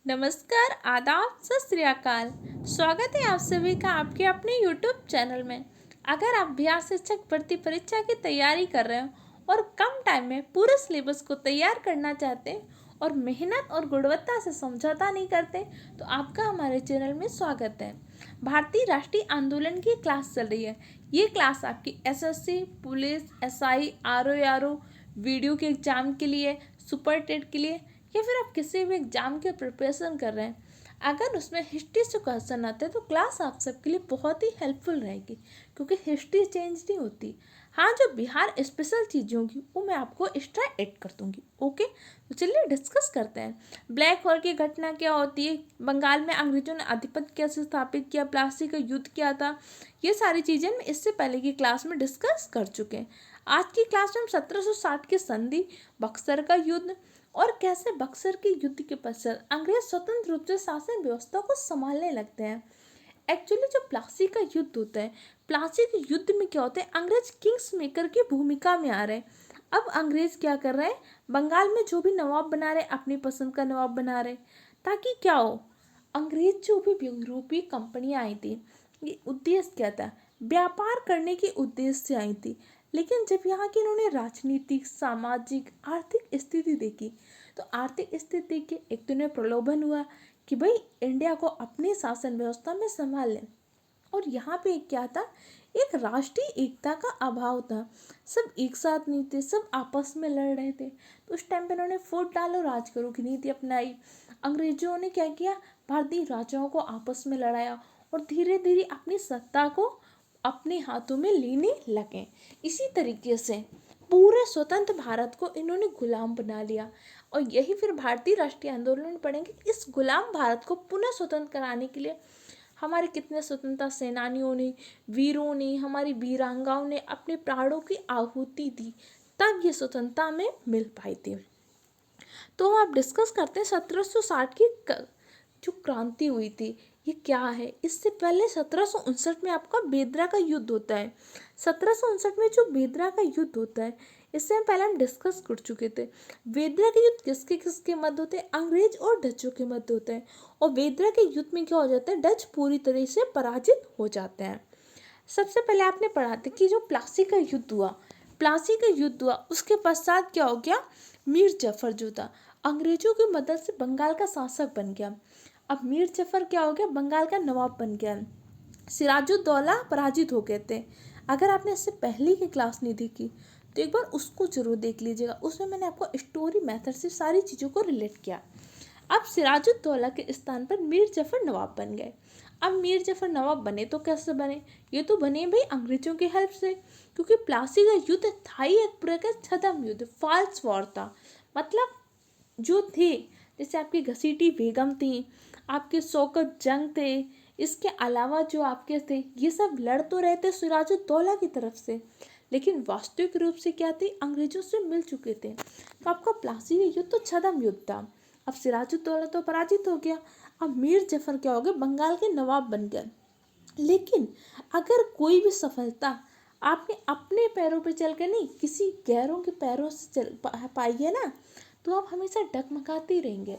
नमस्कार, आदाब, सत श्री अकाल। स्वागत है आप सभी का आपके अपने YouTube चैनल में। अगर आप बिहार शिक्षक भर्ती परीक्षा की तैयारी कर रहे हो और कम टाइम में पूरे सिलेबस को तैयार करना चाहते हैं और मेहनत और गुणवत्ता से समझौता नहीं करते, तो आपका हमारे चैनल में स्वागत है। भारतीय राष्ट्रीय आंदोलन की क्लास चल रही है। ये क्लास आपकी SSC, police, SI, RO, video के एग्जाम के लिए, सुपर टेट के लिए, या फिर आप किसी भी एग्जाम के प्रिपरेशन कर रहे हैं, अगर उसमें हिस्ट्री से क्वेश्चन आते हैं तो क्लास आप सबके लिए बहुत ही हेल्पफुल रहेगी, क्योंकि हिस्ट्री चेंज नहीं होती। हाँ, जो बिहार स्पेशल चीज़ें होंगी वो मैं आपको एक्स्ट्रा ऐड कर दूंगी। ओके, तो चलिए डिस्कस करते हैं। ब्लैक होल की घटना क्या होती है, बंगाल में अंग्रेजों ने आधिपत्य कैसे स्थापित किया, प्लासी का युद्ध क्या था, ये सारी चीज़ें हम इससे पहले की क्लास में डिस्कस कर चुके हैं। आज की क्लास में हम 1760 की संधि, बक्सर का युद्ध और कैसे बक्सर के युद्ध के पश्चात अंग्रेज स्वतंत्र रूप से शासन व्यवस्था को संभालने लगते हैं। एक्चुअली जो प्लासी का युद्ध होता है, प्लासी के युद्ध में क्या होता है, अंग्रेज किंग्स मेकर की भूमिका में आ रहे हैं। अब अंग्रेज क्या कर रहे हैं, बंगाल में जो भी नवाब बना रहे अपनी पसंद का नवाब बना रहे, ताकि क्या हो, अंग्रेज जो भी यूरोपीय कंपनियां आई थी, ये उद्देश्य क्या था, व्यापार करने के उद्देश्य से आई थी। लेकिन जब यहाँ की इन्होंने राजनीतिक, सामाजिक, आर्थिक स्थिति देखी, तो आर्थिक स्थिति देख के एक तो इन्हें प्रलोभन हुआ कि भाई इंडिया को अपनी शासन व्यवस्था में संभाल लें। और यहाँ पे क्या था, एक राष्ट्रीय एकता का अभाव था। सब एक साथ नहीं थे, सब आपस में लड़ रहे थे। तो उस टाइम पे इन्होंने फूट डालो राज करो की नीति अपनाई। अंग्रेजों ने क्या किया, भारतीय राजाओं को आपस में लड़ाया और धीरे धीरे अपनी सत्ता को अपने हाथों में लेने लगे। इसी तरीके से पूरे स्वतंत्र भारत को इन्होंने गुलाम बना लिया। और यही फिर भारतीय राष्ट्रीय आंदोलन में पढ़ेंगे। इस गुलाम भारत को पुनः स्वतंत्र कराने के लिए हमारे कितने स्वतंत्रता सेनानियों ने, वीरों ने, हमारी वीरांगाओं ने अपने प्राणों की आहुति दी, तब ये स्वतंत्रता में मिल पाई थी। तो आप डिस्कस करते हैं 1760 की जो क्रांति हुई थी ये क्या है। इससे पहले 1759 में आपका बेदरा का युद्ध होता है। 1759 में जो बेदरा का युद्ध होता है, इससे हम पहले डिस्कस कर चुके थे। बेदरा के युद्ध किसके किसके मध्य होते हैं, अंग्रेज और डचों के मध्य होते हैं। और बेदरा के युद्ध में क्या हो जाता है, डच पूरी तरह से पराजित हो जाते हैं। सबसे पहले आपने पढ़ा था कि जो प्लासी का युद्ध हुआ, प्लासी का युद्ध हुआ, उसके पश्चात क्या हो गया, मीर जफर जो था अंग्रेजों की मदद से बंगाल का शासक बन गया। अब मीर जफर क्या हो गया, बंगाल का नवाब बन गया। सिराजुद्दौला पराजित हो गए थे। अगर आपने इससे पहले की क्लास नहीं देखी तो एक बार उसको जरूर देख लीजिएगा। उसमें मैंने आपको स्टोरी मेथड से सारी चीज़ों को रिलेट किया। अब सिराजुद्दौला के स्थान पर मीर जफर नवाब बन गए। अब मीर जफर नवाब बने तो कैसे बने, ये तो बने भाई अंग्रेजों की हेल्प से, क्योंकि प्लासी का युद्ध था ही एक पूरा का छद्म युद्ध, फॉल्स वॉर था। मतलब जो थे, जैसे आपकी घसीटी बेगम थी, आपके शौकत जंग थे, इसके अलावा जो आपके थे, ये सब लड़ तो रहे थे सिराजुद्दौला की तरफ से, लेकिन वास्तविक रूप से क्या थे, अंग्रेजों से मिल चुके थे। तो आपका प्लासी का युद्ध तो छद्म युद्ध था। अब सिराजुद्दौला तो पराजित हो गया। अब मीर जफर क्या हो गया, बंगाल के नवाब बन गए। लेकिन अगर कोई भी सफलता आपने अपने पैरों पे चल कर नहीं, किसी गैरों के पैरों से चल पाई है ना, तो आप हमेशा डगमगाते ही रहेंगे।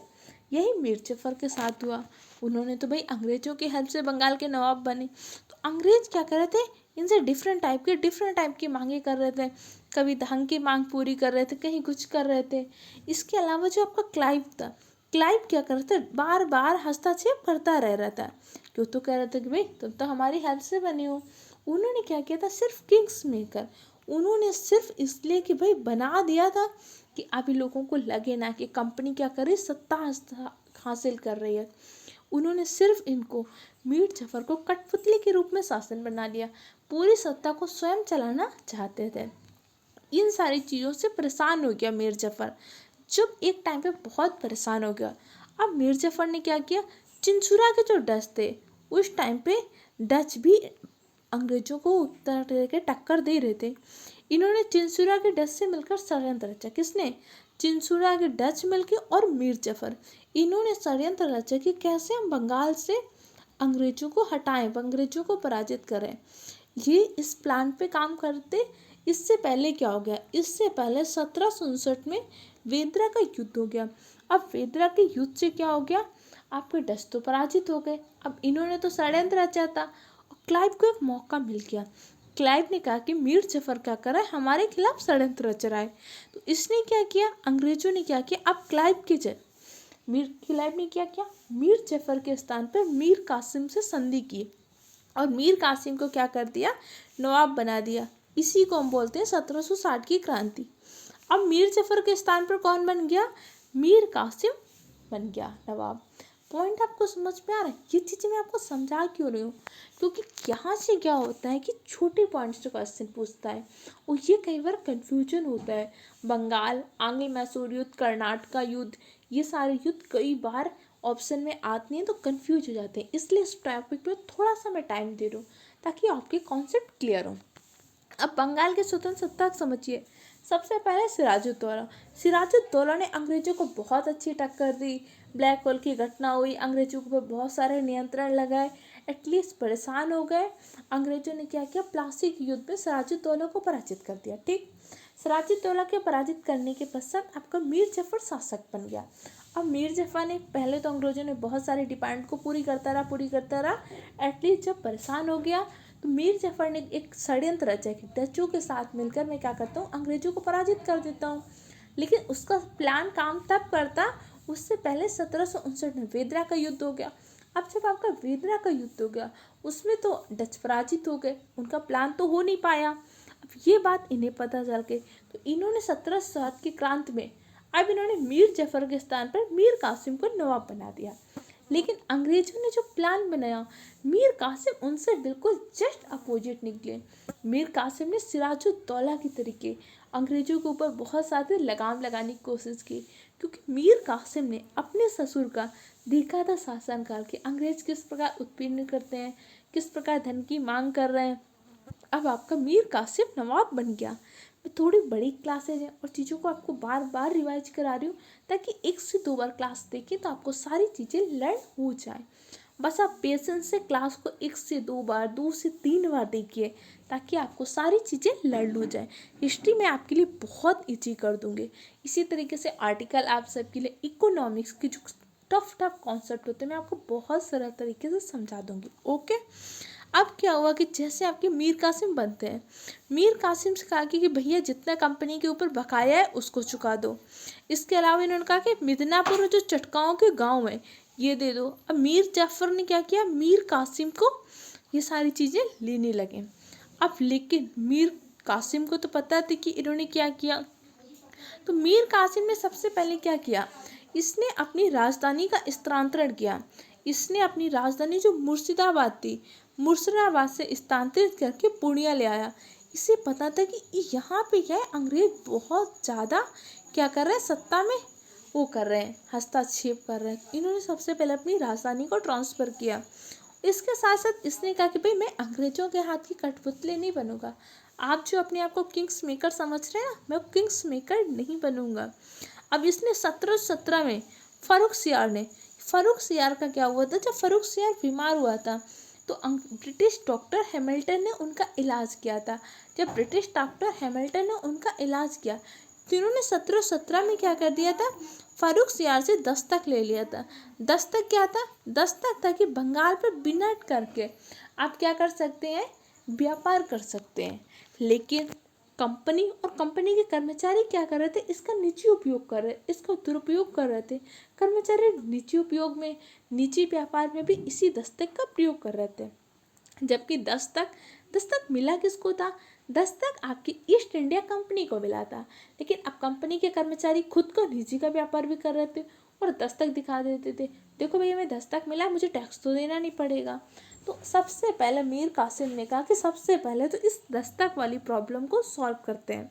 यही मीर जफर के साथ हुआ। उन्होंने तो भाई अंग्रेजों की हेल्प से बंगाल के नवाब बने। तो अंग्रेज क्या कर रहे थे, इनसे डिफरेंट टाइप की मांगे कर रहे थे। कभी धन की मांग पूरी कर रहे थे, कहीं कुछ कर रहे थे। इसके अलावा जो आपका क्लाइव था, क्लाइव क्या कर रहे थे, बार बार हस्तक्षेप करता रह रहा था। क्यों, तो कह रहे थे कि भाई तुम तो हमारी हेल्प से बने हो। उन्होंने क्या किया था, सिर्फ किंग्स मेकर, उन्होंने सिर्फ इसलिए कि भाई बना दिया था कि अभी लोगों को लगे ना कि कंपनी क्या करे, सत्ता हासिल कर रही है। उन्होंने सिर्फ इनको, मीर जफर को कठपुतली के रूप में शासन बना लिया, पूरी सत्ता को स्वयं चलाना चाहते थे। इन सारी चीज़ों से परेशान हो गया मीर जफर। जब एक टाइम पे बहुत परेशान हो गया, अब मीर जफर ने क्या किया, चिंचुरा के जो डच थे, उस टाइम पे डच भी अंग्रेजों को तरह के टक्कर दे रहे थे। इन्होंने चिंसुरा के डच से मिलकर षड्यंत्र रचा। किसने, चिंसुरा के डच मिलके और मीर जफर, इन्होंने षड्यंत्र रचा कि कैसे हम बंगाल से अंग्रेजों को हटाएं, अंग्रेजों को पराजित करें। ये इस प्लान पे काम करते। इससे पहले क्या हो गया, इससे पहले 1759 में वेदरा का युद्ध हो गया। अब वेदरा के युद्ध से क्या हो गया, आपके डच तो पराजित हो गए। अब इन्होंने तो षड्यंत्र रचा था और क्लाइव को एक मौका मिल गया। क्लाइव ने कहा कि मीर जफर क्या कर रहा है, हमारे खिलाफ षड्यंत्र रच रहा है। तो इसने क्या किया, अंग्रेजों ने क्या किया, अब क्लाइव ने क्या किया, मीर जफर के स्थान पर मीर कासिम से संधि की और मीर कासिम को क्या कर दिया, नवाब बना दिया। इसी को हम बोलते हैं 1760 की क्रांति। अब मीर जफर के स्थान पर कौन बन गया, मीर कासिम बन गया नवाब। पॉइंट आपको समझ में आ रहा है, ये चीज़ें मैं आपको समझा क्यों रही हूँ, क्योंकि यहाँ से क्या होता है कि छोटे पॉइंट्स से क्वेश्चन पूछता है और ये कई बार कंफ्यूजन होता है। बंगाल, आंग्ल मैसूर युद्ध, कर्नाटका युद्ध, ये सारे युद्ध कई बार ऑप्शन में आते हैं तो कंफ्यूज हो जाते हैं। इसलिए इस टॉपिक पे थोड़ा सा मैं टाइम दे रहा हूँ ताकि आपके कॉन्सेप्ट क्लियर हो। अब बंगाल के स्वतंत्रता समझिए। सबसे पहले सिराजुद्दौला ने अंग्रेजों को बहुत अच्छी टक्कर दी। ब्लैक होल की घटना हुई, अंग्रेजों के ऊपर बहुत सारे नियंत्रण लगाए, एटलीस्ट परेशान हो गए। अंग्रेजों ने क्या किया, प्लासी के युद्ध में सिराजुद्दौला को पराजित कर दिया। ठीक, सिराजुद्दौला के पराजित करने के पश्चात आपका मीर जफर शासक बन गया। अब मीर जफर ने पहले तो अंग्रेजों ने बहुत सारी डिमांड को पूरी करता रहा। एटलीस्ट जब परेशान हो गया तो मीर जफर ने एक षड्यंत्र रचा कि डचों के साथ मिलकर मैं क्या करता हूँ, अंग्रेजों को पराजित कर देता हूँ। लेकिन उसका प्लान काम तब करता, उससे पहले 1759 में वेदरा का युद्ध हो गया। अब जब आपका वेदरा का युद्ध हो गया उसमें तो डच पराजित हो गए, उनका प्लान तो हो नहीं पाया। अब ये बात इन्हें पता चल गई तो इन्होंने 1760 की क्रांति में अब इन्होंने मीर जफर के स्थान पर मीर कासिम को नवाब बना दिया। लेकिन अंग्रेजों ने जो प्लान बनाया, मीर कासिम उनसे बिल्कुल जस्ट अपोजिट निकले। मीर कासिम ने सिराजुद्दौला की तरीके अंग्रेजों के ऊपर बहुत सारे लगाम लगाने की कोशिश की, क्योंकि मीर कासिम ने अपने ससुर का देखा था शासनकाल के अंग्रेज किस प्रकार उत्पीड़न करते हैं, किस प्रकार धन की मांग कर रहे हैं। अब आपका मीर कासिम नवाब बन गया। मैं थोड़ी बड़ी क्लासेज है और चीज़ों को आपको बार बार रिवाइज करा रही हूँ ताकि 1 से 2 बार क्लास देखें तो आपको सारी चीज़ें लर्न हो जाए। बस आप पेशेंस से क्लास को 1 से 2 बार, 2 से 3 बार देखिए ताकि आपको सारी चीज़ें लर्न हो जाए। हिस्ट्री में आपके लिए बहुत ईजी कर दूंगी। इसी तरीके से आर्टिकल आप सबके लिए इकोनॉमिक्स की जो टफ कॉन्सेप्ट होते हैं मैं आपको बहुत सरल तरीके से समझा दूंगी। ओके, अब क्या हुआ कि जैसे आपके मीर कासिम बनते हैं, मीर कासिम से कहा कि भैया जितना कंपनी के ऊपर बकाया है उसको चुका दो। इसके अलावा इन्होंने कहा कि मिदनापुर जो चटकाओं के गांव है ये दे दो। अब मीर जाफर ने क्या किया, मीर कासिम को ये सारी चीज़ें लेने लगे। अब लेकिन मीर कासिम को तो पता थी कि इन्होंने क्या किया, तो मीर कासिम ने सबसे पहले क्या किया, इसने अपनी राजधानी का स्थानांतरण किया। इसने अपनी राजधानी जो मुर्शिदाबाद थी, मुर्शिदाबाद से स्थानांतरित करके पूर्णिया ले आया। इसे पता था कि यहाँ पे क्या है, अंग्रेज बहुत ज़्यादा क्या कर रहे हैं, सत्ता में वो कर रहे हैं, हस्तक्षेप कर रहे हैं। इन्होंने सबसे पहले अपनी राजधानी को ट्रांसफ़र किया। इसके साथ साथ इसने कहा कि भाई मैं अंग्रेजों के हाथ की कठपुतली नहीं बनूंगा। आप जो अपने आप को किंग्स मेकर समझ रहे हैं ना, मैं किंग्स मेकर नहीं बनूंगा। अब इसने 1717 में फर्रुख सियार का क्या हुआ था, जब फर्रुख सियार बीमार हुआ था तो ब्रिटिश डॉक्टर हैमिल्टन ने उनका इलाज किया था। जब ब्रिटिश डॉक्टर हैमिल्टन ने उनका इलाज किया तो इन्होंने 1717 में क्या कर दिया था, फर्रुख सियार से दस्तक ले लिया था। दस्तक क्या था, दस्तक था कि बंगाल पर बिना करके आप क्या कर सकते हैं, व्यापार कर सकते हैं। लेकिन कंपनी और कंपनी के कर्मचारी क्या कर रहे थे, इसका निजी उपयोग कर रहे, इसका दुरुपयोग कर रहे थे। कर्मचारी निजी उपयोग में, निजी व्यापार में भी इसी दस्तक का प्रयोग कर रहे थे। जबकि दस्तक मिला किसको था, दस्तक आपकी ईस्ट इंडिया कंपनी को मिला था। लेकिन अब कंपनी के कर्मचारी खुद को निजी का व्यापार भी कर रहे थे और दस्तक दिखा देते थे, देखो भैया हमें दस्तक मिला, मुझे टैक्स तो देना नहीं पड़ेगा। तो सबसे पहले मीर कासिम ने कहा कि सबसे पहले तो इस दस्तक वाली प्रॉब्लम को सॉल्व करते हैं।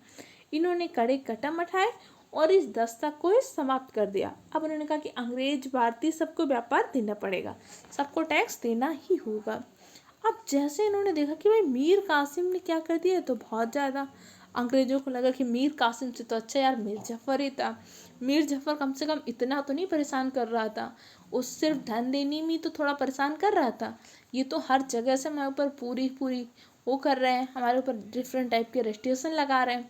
इन्होंने कड़े कदम उठाए और इस दस्तक को ही समाप्त कर दिया। अब उन्होंने कहा कि अंग्रेज भारतीय सबको व्यापार देना पड़ेगा, सबको टैक्स देना ही होगा। अब जैसे इन्होंने देखा कि भाई मीर कासिम ने क्या कर दिया, तो बहुत ज़्यादा अंग्रेजों को लगा कि मीर कासिम से तो अच्छा यार मीर जफ़र ही था। मीर जफ़र कम से कम इतना तो नहीं परेशान कर रहा था, उस सिर्फ धन देने में तो थोड़ा परेशान कर रहा था, ये तो हर जगह से हमारे ऊपर पूरी वो कर रहे हैं, हमारे ऊपर डिफरेंट टाइप के रेस्ट्रिक्शन लगा रहे हैं।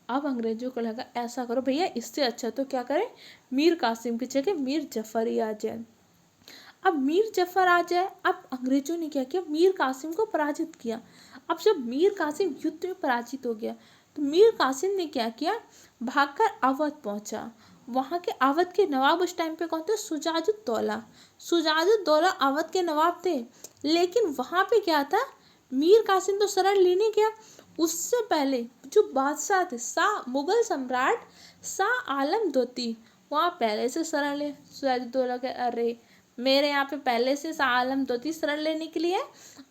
अब अंग्रेजों को लगा ऐसा करो भैया, इससे अच्छा तो क्या करें, मीर कासिम की जगह मीर जफर ही आ जाए। अब मीर जफर आ जाए, अब अंग्रेजों ने क्या किया, मीर कासिम को पराजित किया। अब जब मीर कासिम युद्ध में पराजित हो गया तो मीर कासिम ने क्या किया, भागकर अवध पहुंचा। वहां के अवध के नवाब उस टाइम पे कौन थे, सुजाउद्दौला। सुजाउद्दौला अवध के नवाब थे। लेकिन वहां पे क्या था, मीर कासिम तो शरण लेने गया, उससे पहले जो बादशाह थे, शाह मुगल सम्राट शाह आलम द्वितीय, वहाँ पहले से शरण ले। सुजाउद्दौला के अरे मेरे यहाँ पे पहले से शाह आलम द्वितीय शरण लेने के लिए,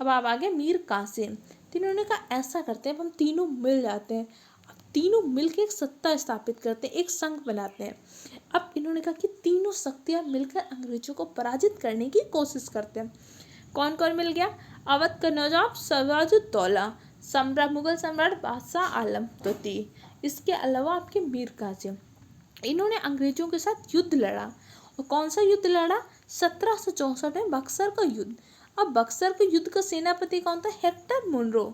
अब आप आगे मीर कासिम। तीनों ने कहा ऐसा करते हैं, अब हम तीनों मिल जाते हैं। अब तीनों मिलकर एक सत्ता स्थापित करते हैं, एक संघ बनाते हैं। अब इन्होंने कहा कि तीनों शक्तियाँ मिलकर अंग्रेजों को पराजित करने की कोशिश करते हैं। कौन कौन मिल गया, अवध का नवाब सिराजुद्दौला, सम्राट मुगल सम्राट बादशाह आलम द्वितीय, इसके अलावा आपके मीर कासिम। इन्होंने अंग्रेजों के साथ युद्ध लड़ा। और कौन सा युद्ध लड़ा, 1764 में बक्सर का युद्ध। अब बक्सर के युद्ध का सेनापति कौन था, हेक्टर मुनरो।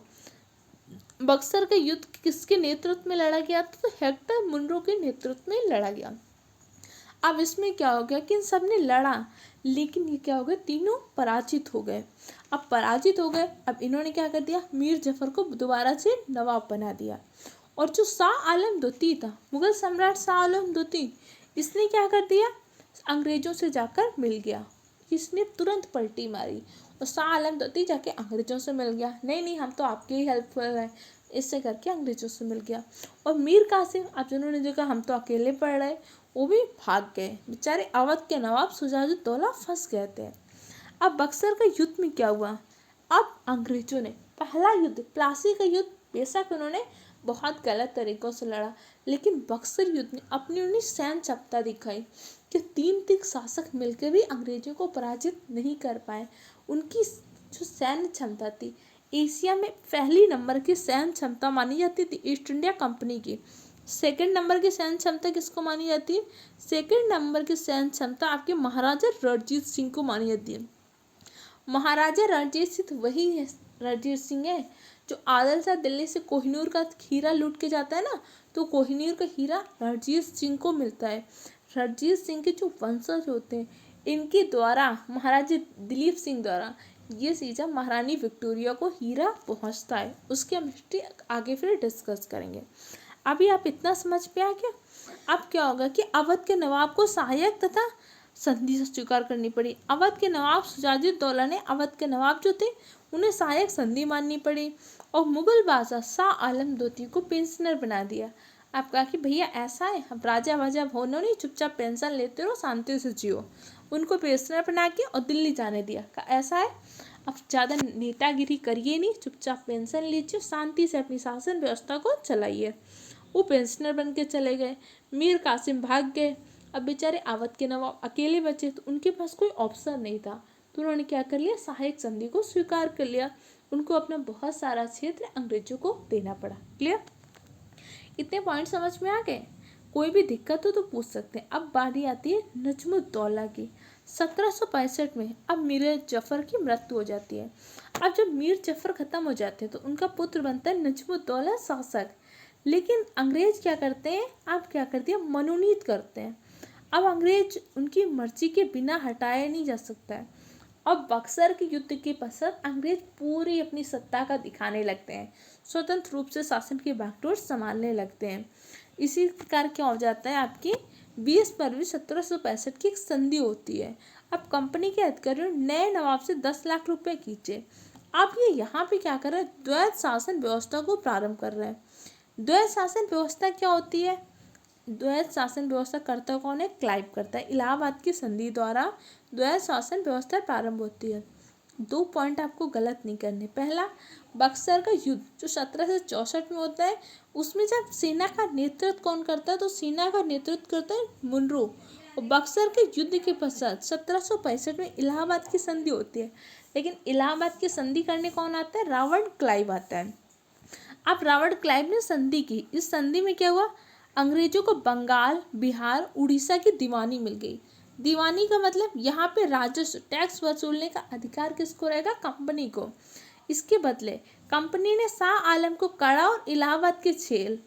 बक्सर का युद्ध किसके नेतृत्व में लड़ा गया था, तो हेक्टर मुनरो के नेतृत्व में लड़ा गया। अब इसमें क्या हो गया कि इन सब ने लड़ा, लेकिन ये क्या हो गया, तीनों पराजित हो गए। अब पराजित हो गए, अब इन्होंने क्या कर दिया, मीर जफर को दोबारा से नवाब बना दिया। और जो शाह आलम द्वितीय था, मुगल सम्राट शाह आलम द्वितीय, इसने क्या कर दिया, अंग्रेजों से जाकर मिल गया। इसने तुरंत पलटी मारी और शाह आलम द्वितीय जाके अंग्रेजों से मिल गया, नहीं नहीं हम तो आपके ही हेल्पफुल हैं, इससे करके अंग्रेजों से मिल गया। और मीर कासिम, अब जिन्होंने देखा हम तो अकेले पड़ रहे, वो भी भाग गए। बेचारे अवध के नवाब सुजाउद्दौला फंस गए थे। अब बक्सर का युद्ध में क्या हुआ, अब अंग्रेजों ने पहला युद्ध, प्लासी का युद्ध, बेशक उन्होंने बहुत गलत तरीकों से लड़ा, लेकिन बक्सर युद्ध में अपनी उन्हें सैन्य क्षमता दिखाई कि तीन तीन शासक मिलकर भी अंग्रेजों को पराजित नहीं कर पाए। उनकी जो सैन्य क्षमता थी, एशिया में पहली नंबर की सैन्य क्षमता मानी जाती थी ईस्ट इंडिया कंपनी की। सेकंड नंबर की सैन्य क्षमता किसको मानी जाती है, सेकंड नंबर की सैन्य क्षमता आपके महाराजा रणजीत सिंह को मानी जाती है। महाराजा रणजीत सिंह वही है, रणजीत सिंह है जो आदिल शाह दिल्ली से कोहिनूर का हीरा लूट के जाता है ना, तो कोहिनूर का हीरा रणजीत सिंह को मिलता है। रणजीत सिंह के जो वंशज होते हैं, इनके द्वारा महाराजा दिलीप सिंह द्वारा ये सीधा महारानी विक्टोरिया को हीरा पहुंचता है। उसकी हम हिस्ट्री आगे फिर डिस्कस करेंगे। अभी आप इतना समझ पे आ गया। अब क्या होगा कि अवध के नवाब को सहायक तथा संधि से स्वीकार करनी पड़ी। अवध के नवाब सुजाउद्दौला ने अवध के नवाब जो थे उन्हें सहायक संधि माननी पड़ी और मुगल बादशाह शाह आलम द्वितीय को पेंशनर बना दिया। आप कहा कि भैया ऐसा है, अब राजा वाजा होना नहीं, चुपचाप पेंशन लेते रहो, शांति से जियो। उनको पेंशनर बना के और दिल्ली जाने दिया। कहा ऐसा है, अब ज़्यादा नेतागिरी करिए नहीं, चुपचाप पेंशन लीजिए, शांति से अपनी शासन व्यवस्था को चलाइए। वो पेंशनर बन के चले गए। मीर कासिम भाग गए। अब बेचारे अवध के नवाब अकेले बचे, तो उनके पास कोई ऑप्शन नहीं था, तो उन्होंने क्या कर लिया, सहायक संधि को स्वीकार कर लिया। उनको अपना बहुत सारा क्षेत्र अंग्रेजों को देना पड़ा। क्लियर, इतने पॉइंट समझ में आ गए। कोई भी दिक्कत हो तो पूछ सकते हैं। अब बारी आती है नजमुद्दौला की। 1765 में अब मीर जफर की मृत्यु हो जाती है। अब जब मीर जफर खत्म हो जाते हैं तो उनका पुत्र बनता है नजमुद्दौला शासक। लेकिन अंग्रेज क्या करते हैं, अब क्या करते हैं, मनोनीत करते हैं। अब अंग्रेज उनकी मर्जी के बिना हटाया नहीं जा सकता है। अब बक्सर के युद्ध के पश्चात अंग्रेज पूरी अपनी सत्ता का दिखाने लगते हैं, स्वतंत्र रूप से शासन की बागडोर संभालने लगते हैं। इसी प्रकार क्या हो जाता है, आपकी 20 फरवरी 1765 की एक संधि होती है। अब कंपनी के अधिकारियों ने नए नवाब से 10 लाख रुपए खींचे। अब ये यहाँ पे क्या कर रहे हैं, द्वैध शासन व्यवस्था को प्रारंभ कर रहे हैं। द्वैध शासन व्यवस्था क्या होती है, द्वैध शासन व्यवस्था करता कौन है, क्लाइव करता है। इलाहाबाद की संधि द्वारा द्वैध शासन व्यवस्था प्रारंभ होती है। 2 पॉइंट आपको गलत नहीं करने। पहला, बक्सर का युद्ध जो 1764 में होता है, उसमें जब सेना का नेतृत्व कौन करता है, तो सेना का नेतृत्व करता है मुनरो। और बक्सर के युद्ध के पश्चात 1765 में इलाहाबाद की संधि होती है, लेकिन इलाहाबाद की संधि करने कौन आता है, रॉबर्ट क्लाइव आता है। अब रॉबर्ट क्लाइव ने संधि की। इस संधि में क्या हुआ, अंग्रेजों को बंगाल, बिहार, उड़ीसा की दीवानी मिल गई। दीवानी का मतलब यहाँ पे राजस्व टैक्स वसूलने का अधिकार किसको रहेगा, कंपनी को। इसके बदले कंपनी ने शाह आलम को कड़ा और इलाहाबाद के जेल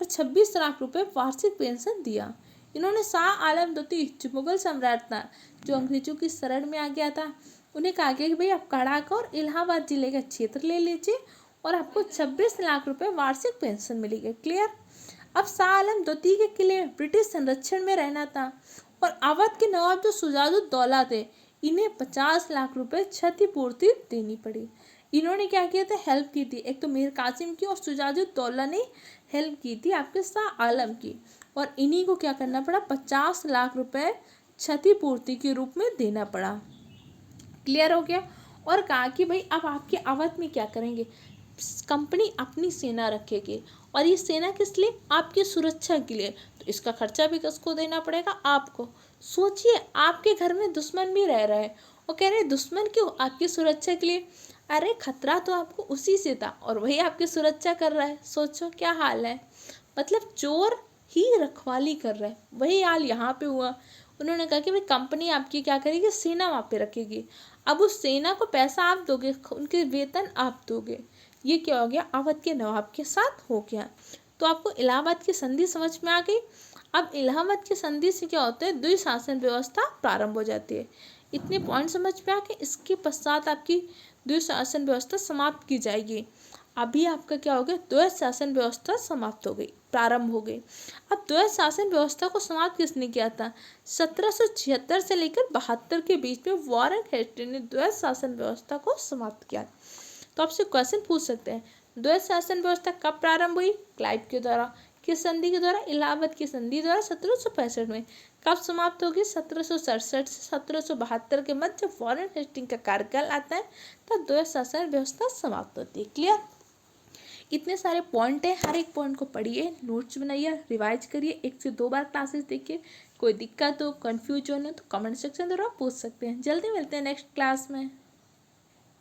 और 26 लाख रुपए वार्षिक पेंशन दिया। इन्होंने शाह आलम द्वितीय जो मुगल सम्राट था, जो अंग्रेजों की शरण में आ गया था, उन्हें कहा गया कि भाई आप कड़ाका और इलाहाबाद जिले का क्षेत्र ले लीजिए और आपको 26 लाख रुपए वार्षिक पेंशन मिलेगी। क्लियर। अब शाह आलम द्वितीय के किले में ब्रिटिश संरक्षण में रहना था और अवध के नवाब जो शुजाउद्दौला थे, इन्हें 50 लाख रुपए क्षतिपूर्ति देनी पड़ी। इन्होंने क्या किया था, हेल्प की थी। एक तो मीर कासिम की और शुजाउद्दौला ने हेल्प की थी आपके शाह आलम की, और इन्हीं को क्या करना पड़ा, 50 लाख रुपए क्षतिपूर्ति के रूप में देना पड़ा। क्लियर हो गया। और कहा कि भाई अब आपके अवध में क्या करेंगे, कंपनी अपनी सेना रखेगी, और ये सेना किस लिए, आपकी सुरक्षा के लिए। तो इसका खर्चा भी किसको देना पड़ेगा, आपको। सोचिए आपके घर में दुश्मन भी रह रहा है और कह रहे दुश्मन क्यों, आपकी सुरक्षा के लिए। अरे खतरा तो आपको उसी से था और वही आपकी सुरक्षा कर रहा है। सोचो क्या हाल है, मतलब चोर ही रखवाली कर रहा है, वही हाल यहाँ पे हुआ। उन्होंने कहा कि भाई कंपनी आपकी क्या करेगी, सेना वहाँ पे रखेगी। अब उस सेना को पैसा आप दोगे, उनके वेतन आप दोगे। ये क्या हो गया, अवध के नवाब के साथ हो गया। तो आपको इलाहाबाद की संधि समझ में आ गई। अब इलाहाबाद की संधि से क्या होता है, द्विशासन व्यवस्था प्रारंभ हो जाती है। इतने पॉइंट समझ में आ गए। इसके पश्चात आपकी द्विशासन व्यवस्था समाप्त की जाएगी। अभी आपका क्या हो गया, द्वैत शासन व्यवस्था समाप्त हो गई, प्रारंभ हो गई। अब द्वैत शासन व्यवस्था को समाप्त किसने किया था, 1776 से लेकर 72 के बीच में वॉरेन हेस्टिंग्स ने द्वैत शासन व्यवस्था को समाप्त किया। तो आपसे क्वेश्चन पूछ सकते हैं, द्वैत शासन व्यवस्था कब प्रारंभ हुई, क्लाइव के द्वारा। किस संधि के द्वारा, इलाहाबाद की संधि द्वारा 1765 में। कब समाप्त होगी, 1767 से 1772 के मध्य जब वॉरेन हेस्टिंग्स का कार्यकाल आता है तब द्वैत शासन व्यवस्था समाप्त होती है। क्लियर। इतने सारे पॉइंट है, हर एक पॉइंट को पढ़िए, नोट्स बनाइए, रिवाइज करिए, 1 से 2 बार क्लासेस देखिए। कोई दिक्कत हो, कंफ्यूजन हो तो कमेंट सेक्शन द्वारा पूछ सकते हैं। जल्दी मिलते हैं नेक्स्ट क्लास में।